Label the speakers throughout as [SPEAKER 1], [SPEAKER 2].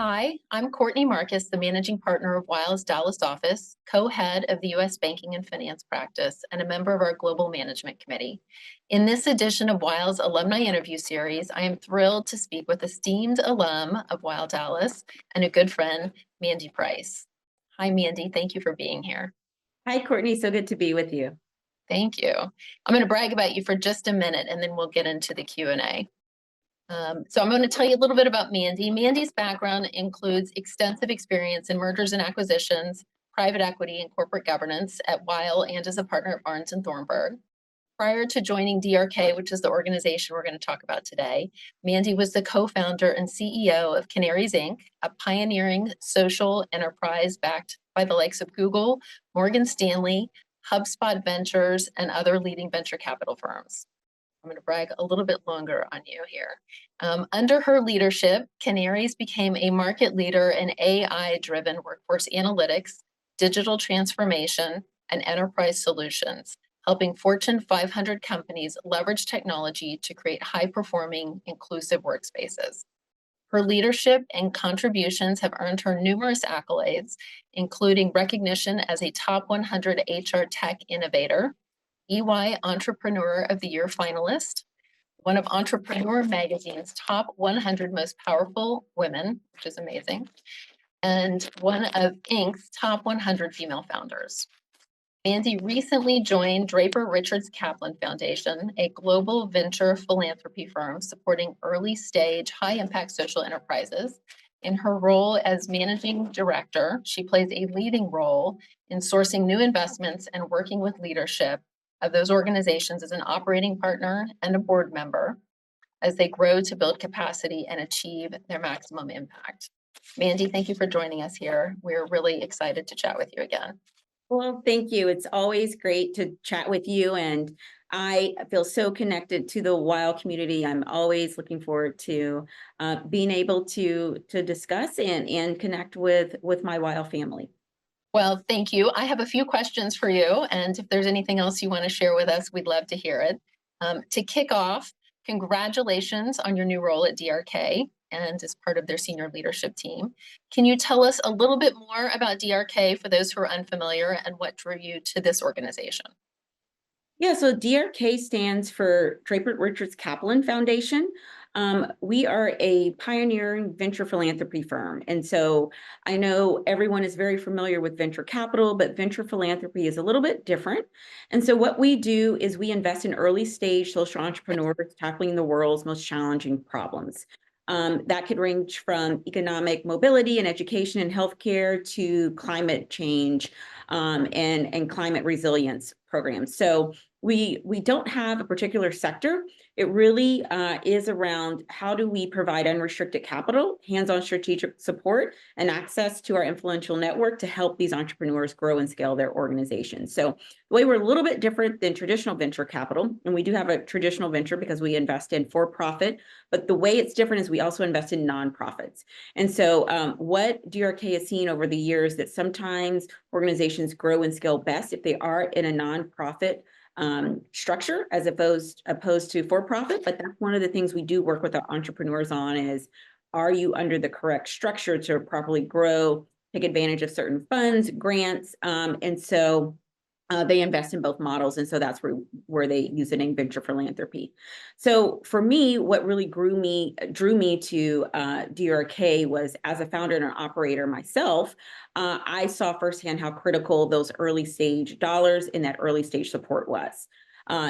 [SPEAKER 1] Hi, I'm Courtney Marcus, the managing partner of Weil's Dallas office, co-head of the U.S. Banking and Finance practice, and a member of our Global Management Committee. In this edition of Weil's Alumni Interview Series, I am thrilled to speak with esteemed alum of Weil Dallas and a good friend, Mandy Price. Hi, Mandy. Thank you for being here.
[SPEAKER 2] Hi, Courtney. So good to be with you.
[SPEAKER 1] Thank you. I'm going to brag about you for just a minute, and then we'll get into the Q&A. So I'm going to tell you a little bit about Mandy. Mandy's background includes extensive experience in mergers and acquisitions, private equity, and corporate governance at Weil and as a partner at Barnes and Thornburg. Prior to joining DRK, which is the organization we're going to talk about today, Mandy was the co-founder and CEO of Canaries Inc., a pioneering social enterprise backed by the likes of Google, Morgan Stanley, HubSpot Ventures, and other leading venture capital firms. I'm going to brag a little bit longer on you here. Under her leadership, Canaries became a market leader in AI-driven workforce analytics, digital transformation, and enterprise solutions, helping Fortune 500 companies leverage technology to create high-performing, inclusive workspaces. Her leadership and contributions have earned her numerous accolades, including recognition as a top 100 HR tech innovator, EY Entrepreneur of the Year finalist, one of Entrepreneur Magazine's top 100 most powerful women, which is amazing, and one of Inc.'s top 100 female founders. Mandy recently joined Draper Richards Kaplan Foundation, a global venture philanthropy firm supporting early-stage, high-impact social enterprises. In her role as managing director, she plays a leading role in sourcing new investments and working with leadership of those organizations as an operating partner and a board member as they grow to build capacity and achieve their maximum impact. Mandy, thank you for joining us here. We're really excited to chat with you again.
[SPEAKER 2] Well, thank you. It's always great to chat with you, and I feel so connected to the Weil community. I'm always looking forward to being able to discuss and connect with my Weil family.
[SPEAKER 1] Well, thank you. I have a few questions for you, and if there's anything else you want to share with us, we'd love to hear it. To kick off, congratulations on your new role at DRK and as part of their senior leadership team. Can you tell us a little bit more about DRK for those who are unfamiliar and what drew you to this organization?
[SPEAKER 2] Yeah, so DRK stands for Draper Richards Kaplan Foundation. We are a pioneering venture philanthropy firm. And so I know everyone is very familiar with venture capital, but venture philanthropy is a little bit different. And so what we do is we invest in early stage social entrepreneurs tackling the world's most challenging problems. That could range from economic mobility and education and healthcare to climate change and climate resilience programs. So we don't have a particular sector. It really is around how do we provide unrestricted capital, hands-on strategic support, and access to our influential network to help these entrepreneurs grow and scale their organizations. So the way we're a little bit different than traditional venture capital, and we do have a traditional venture because we invest in for-profit, but the way it's different is we also invest in nonprofits. And so what DRK has seen over the years that sometimes organizations grow and scale best if they are in a nonprofit structure as opposed to for-profit. But that's one of the things we do work with our entrepreneurs on is, are you under the correct structure to properly grow, take advantage of certain funds, grants, and so they invest in both models, and so that's where they use the name venture philanthropy. So for me, what really drew me to DRK was, as a founder and an operator myself, I saw firsthand how critical those early stage dollars in that early stage support was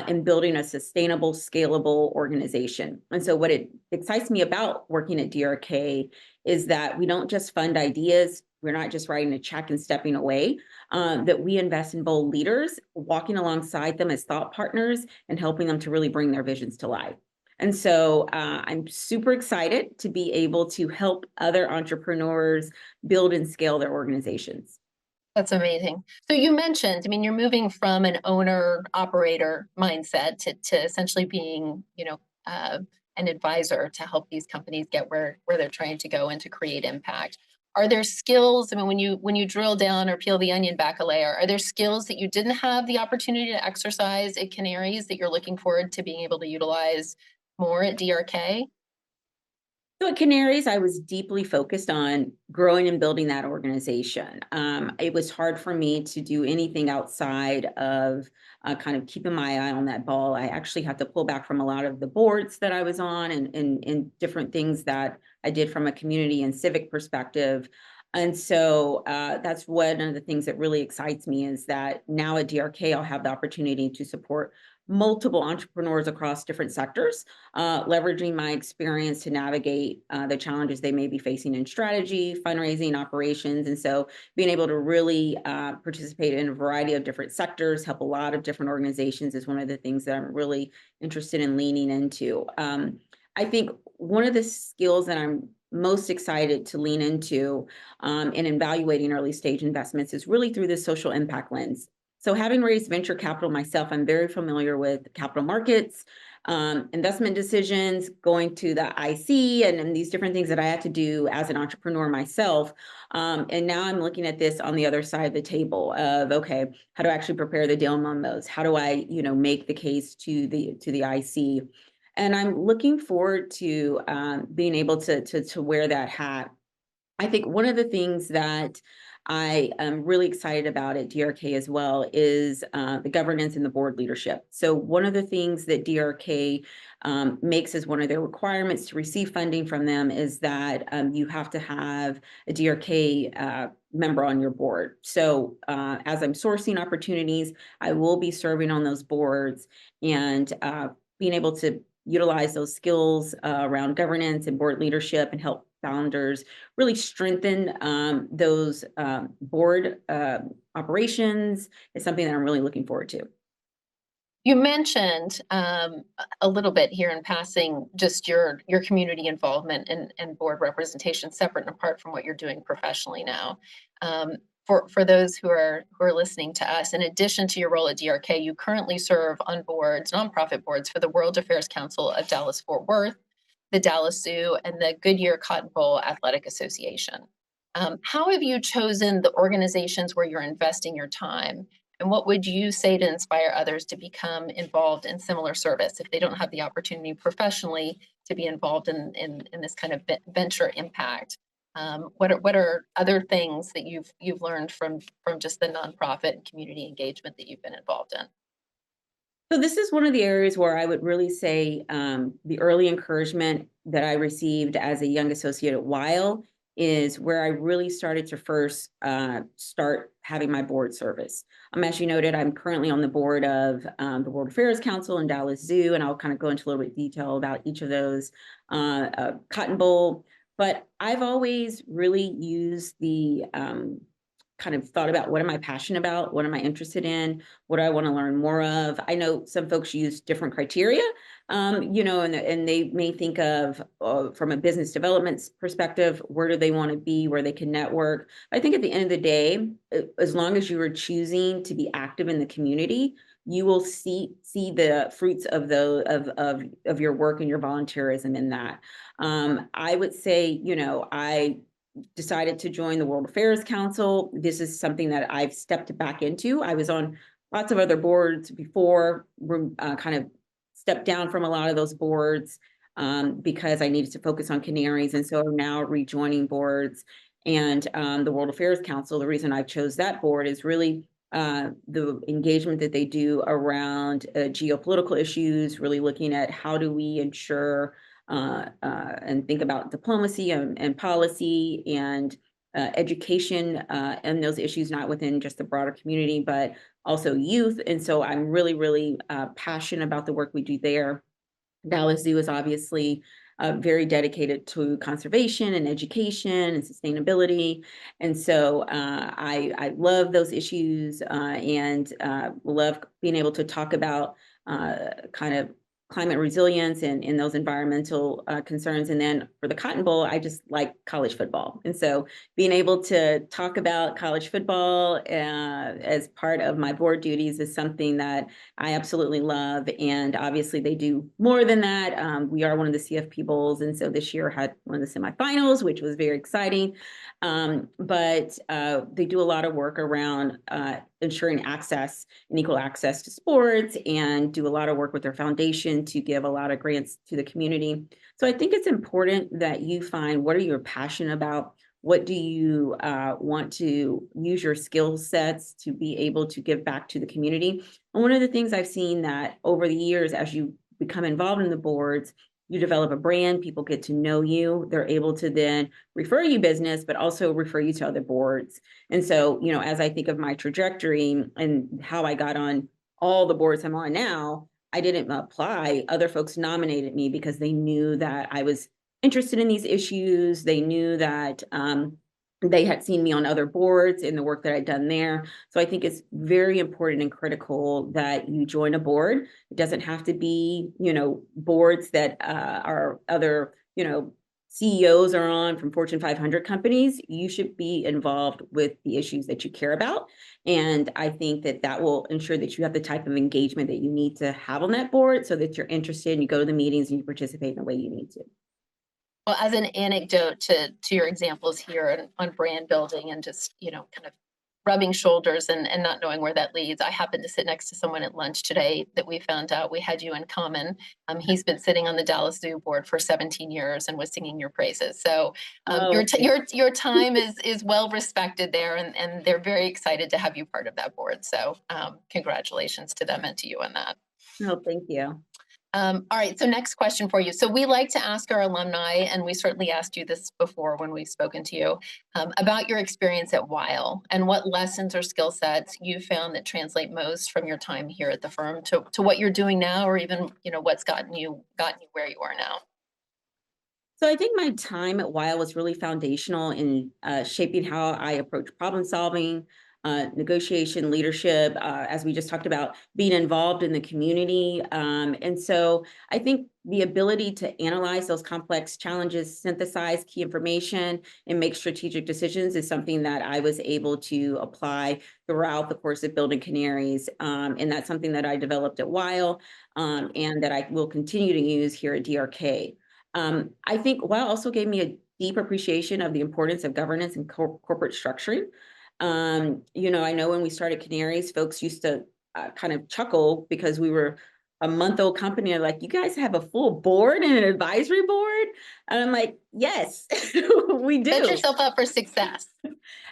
[SPEAKER 2] in building a sustainable, scalable organization. And so what it excites me about working at DRK is that we don't just fund ideas. We're not just writing a check and stepping away, that we invest in bold leaders, walking alongside them as thought partners and helping them to really bring their visions to life. And so I'm super excited to be able to help other entrepreneurs build and scale their organizations.
[SPEAKER 1] That's amazing. So you mentioned, I mean, you're moving from an owner operator mindset to essentially being, an advisor to help these companies get where they're trying to go and to create impact. Are there skills, I mean, when you drill down or peel the onion back a layer, are there skills that you didn't have the opportunity to exercise at Canaries that you're looking forward to being able to utilize more at DRK?
[SPEAKER 2] So at Canaries, I was deeply focused on growing and building that organization. It was hard for me to do anything outside of kind of keeping my eye on that ball. I actually had to pull back from a lot of the boards that I was on and different things that I did from a community and civic perspective. And so that's one of the things that really excites me is that now at DRK, I'll have the opportunity to support multiple entrepreneurs across different sectors, leveraging my experience to navigate the challenges they may be facing in strategy, fundraising, operations. And so being able to really participate in a variety of different sectors, help a lot of different organizations is one of the things that I'm really interested in leaning into. I think one of the skills that I'm most excited to lean into in evaluating early stage investments is really through the social impact lens. So having raised venture capital myself, I'm very familiar with capital markets, investment decisions, going to the IC and these different things that I had to do as an entrepreneur myself. And now I'm looking at this on the other side of the table of, okay, how do I actually prepare the deal memos? How do I, make the case to the IC? And I'm looking forward to being able to wear that hat. I think one of the things that I am really excited about at DRK as well is the governance and the board leadership. So one of the things that DRK makes as one of their requirements to receive funding from them is that you have to have a DRK member on your board. So as I'm sourcing opportunities, I will be serving on those boards and being able to utilize those skills around governance and board leadership and help founders really strengthen those board operations is something that I'm really looking forward to.
[SPEAKER 1] You mentioned a little bit here in passing just your community involvement and board representation, separate and apart from what you're doing professionally now. For those who are listening to us, in addition to your role at DRK, you currently serve on boards, nonprofit boards for the World Affairs Council of Dallas-Fort Worth, the Dallas Zoo, and the Goodyear Cotton Bowl Athletic Association. How have you chosen the organizations where you're investing your time? And what would you say to inspire others to become involved in similar service if they don't have the opportunity professionally to be involved in this kind of venture impact? What are other things that you've learned from just the nonprofit and community engagement that you've been involved in?
[SPEAKER 2] So this is one of the areas where I would really say the early encouragement that I received as a young associate at Weil is where I really started to first start having my board service. As you noted, I'm currently on the board of the World Affairs Council and Dallas Zoo, and I'll kind of go into a little bit of detail about each of those. Cotton Bowl, but I've always really used the kind of thought about what am I passionate about? What am I interested in? What do I want to learn more of? I know some folks use different criteria, and they may think of from a business development perspective, where do they want to be, where they can network. I think at the end of the day, as long as you are choosing to be active in the community, you will see the fruits of of your work and your volunteerism in that. I would say, I decided to join the World Affairs Council. This is something that I've stepped back into. I was on lots of other boards before, kind of stepped down from a lot of those boards because I needed to focus on Canaries. And so I'm now rejoining boards. And the World Affairs Council, the reason I chose that board is really the engagement that they do around geopolitical issues, really looking at how do we ensure and think about diplomacy and policy and education and those issues, not within just the broader community, but also youth. And so I'm really, really passionate about the work we do there. Dallas Zoo is obviously very dedicated to conservation and education and sustainability. And so I love those issues and love being able to talk about kind of climate resilience and those environmental concerns. And then for the Cotton Bowl, I just like college football. And so being able to talk about college football as part of my board duties is something that I absolutely love. And obviously they do more than that. We are one of the CFP Bowls. And so this year had one of the semifinals, which was very exciting. But they do a lot of work around ensuring access and equal access to sports, and do a lot of work with their foundation to give a lot of grants to the community. So I think it's important that you find what are you passionate about. What do you want to use your skill sets to be able to give back to the community? And one of the things I've seen that over the years, as you become involved in the boards, you develop a brand, people get to know you, they're able to then refer you business, but also refer you to other boards. And so, as I think of my trajectory and how I got on all the boards I'm on now, I didn't apply. Other folks nominated me because they knew that I was interested in these issues. They knew that they had seen me on other boards in the work that I'd done there. So I think it's very important and critical that you join a board. It doesn't have to be, boards that are other, CEOs are on from Fortune 500 companies. You should be involved with the issues that you care about. And I think that that will ensure that you have the type of engagement that you need to have on that board so that you're interested and you go to the meetings and you participate in the way you need to.
[SPEAKER 1] Well, as an anecdote to your examples here on brand building and just, kind of rubbing shoulders and not knowing where that leads, I happened to sit next to someone at lunch today that we found out we had you in common. He's been sitting on the Dallas Zoo board for 17 years and was singing your praises. So your time is well respected there, and they're very excited to have you part of that board. So congratulations to them and to you on that.
[SPEAKER 2] No, thank you.
[SPEAKER 1] All right, so next question for you. So we like to ask our alumni, and we certainly asked you this before when we've spoken to you, about your experience at Weil and what lessons or skill sets you found that translate most from your time here at the firm to what you're doing now, or even, what's gotten you where you are now.
[SPEAKER 2] So I think my time at Weil was really foundational in shaping how I approach problem solving, negotiation, leadership, as we just talked about, being involved in the community. And so I think the ability to analyze those complex challenges, synthesize key information, and make strategic decisions is something that I was able to apply throughout the course of building Canaries. And that's something that I developed at Weil, and that I will continue to use here at DRK. I think Weil also gave me a deep appreciation of the importance of governance and corporate structuring. I know when we started Canaries, folks used to kind of chuckle because we were a month-old company. They're like, you guys have a full board and an advisory board? And I'm like, yes, we do.
[SPEAKER 1] Set yourself up for success.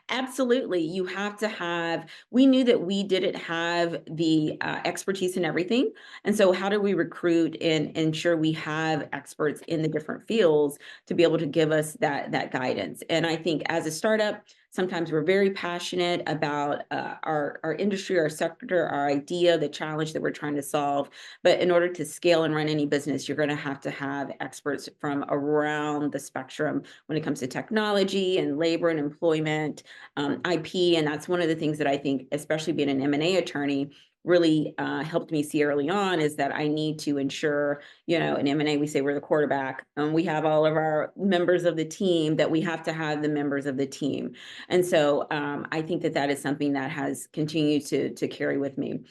[SPEAKER 2] Absolutely. You have to have, we knew that we didn't have the expertise in everything. And so how do we recruit and ensure we have experts in the different fields to be able to give us that guidance? And I think as a startup, sometimes we're very passionate about our industry, our sector, our idea, the challenge that we're trying to solve. But in order to scale and run any business, you're going to have experts from around the spectrum when it comes to technology and labor and employment, IP. And that's one of the things that I think, especially being an M&A attorney, really helped me see early on, is that I need to ensure, in M&A, we say we're the quarterback, and we have all of our members of the team, that we have to have the members of the team. And so I think that is something that has continued to carry with me.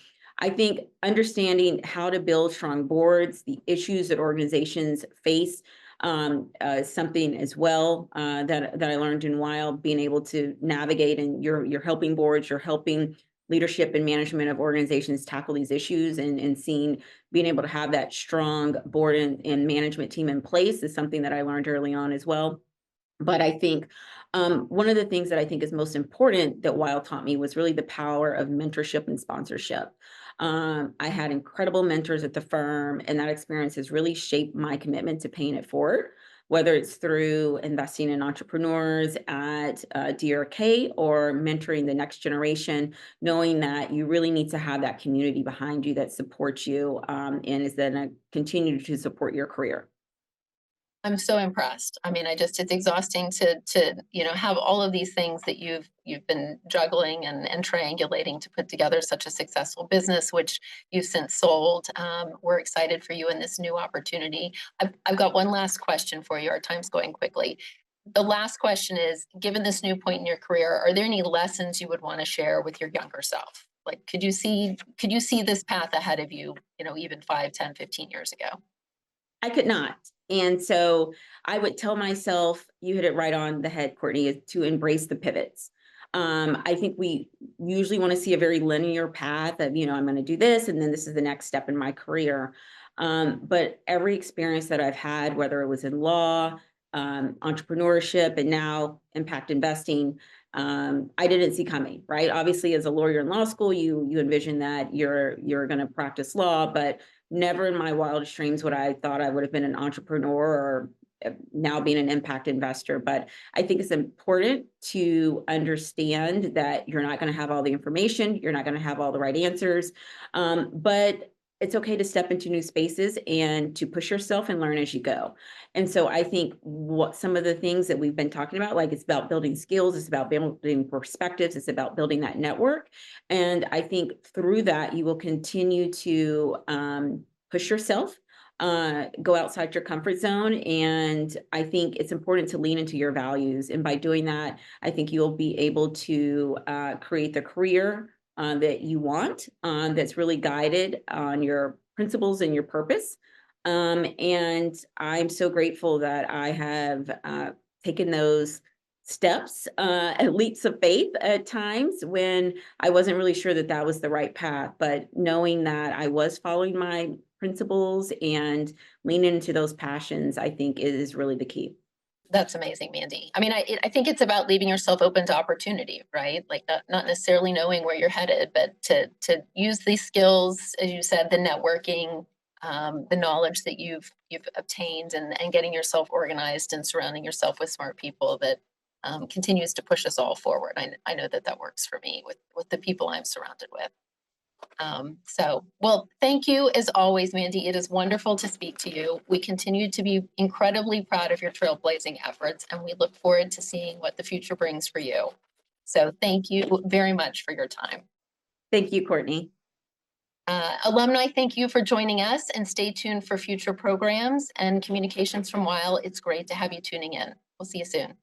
[SPEAKER 2] I think understanding how to build strong boards, the issues that organizations face, something as well that I learned in Weil, being able to navigate, and you're helping boards, you're helping leadership and management of organizations tackle these issues, and being able to have that strong board and management team in place is something that I learned early on as well. But I think one of the things that I think is most important that Weil taught me was really the power of mentorship and sponsorship. I had incredible mentors at the firm, and that experience has really shaped my commitment to paying it forward, whether it's through investing in entrepreneurs at DRK or mentoring the next generation, knowing that you really need to have that community behind you that supports you and is then continue to support your career.
[SPEAKER 1] I'm so impressed. I mean, it's exhausting to have all of these things that you've been juggling and triangulating to put together such a successful business, which you've since sold. We're excited for you in this new opportunity. I've got one last question for you. Our time's going quickly. The last question is, given this new point in your career, are there any lessons you would want to share with your younger self? Like, could you see this path ahead of you, even 5, 10, 15 years ago?
[SPEAKER 2] I could not. And so I would tell myself, you hit it right on the head, Courtney, is to embrace the pivots. I think we usually want to see a very linear path of, I'm going to do this, and then this is the next step in my career. But every experience that I've had, whether it was in law, entrepreneurship, and now impact investing, I didn't see coming, right? Obviously, as a lawyer in law school, you envision that you're going to practice law, but never in my wildest dreams would I thought I would have been an entrepreneur or now being an impact investor. But I think it's important to understand that you're not going to have all the information, you're not going to have all the right answers, but it's okay to step into new spaces and to push yourself and learn as you go. And so I think what some of the things that we've been talking about, like it's about building skills, it's about building perspectives, it's about building that network. And I think through that, you will continue to push yourself, go outside your comfort zone. And I think it's important to lean into your values. And by doing that, I think you'll be able to create the career that you want, that's really guided on your principles and your purpose. And I'm so grateful that I have taken those steps, and leaps of faith at times when I wasn't really sure that that was the right path. But knowing that I was following my principles and leaning into those passions, I think is really the key.
[SPEAKER 1] That's amazing, Mandy. I mean, I think it's about leaving yourself open to opportunity, right? Like not necessarily knowing where you're headed, but to use these skills, as you said, the networking, the knowledge that you've obtained, and getting yourself organized and surrounding yourself with smart people that continues to push us all forward. I know that works for me with the people I'm surrounded with. Well, thank you as always, Mandy. It is wonderful to speak to you. We continue to be incredibly proud of your trailblazing efforts, and we look forward to seeing what the future brings for you. So thank you very much for your time.
[SPEAKER 2] Thank you, Courtney.
[SPEAKER 1] Alumni, thank you for joining us, and stay tuned for future programs and communications from Weil. It's great to have you tuning in. We'll see you soon.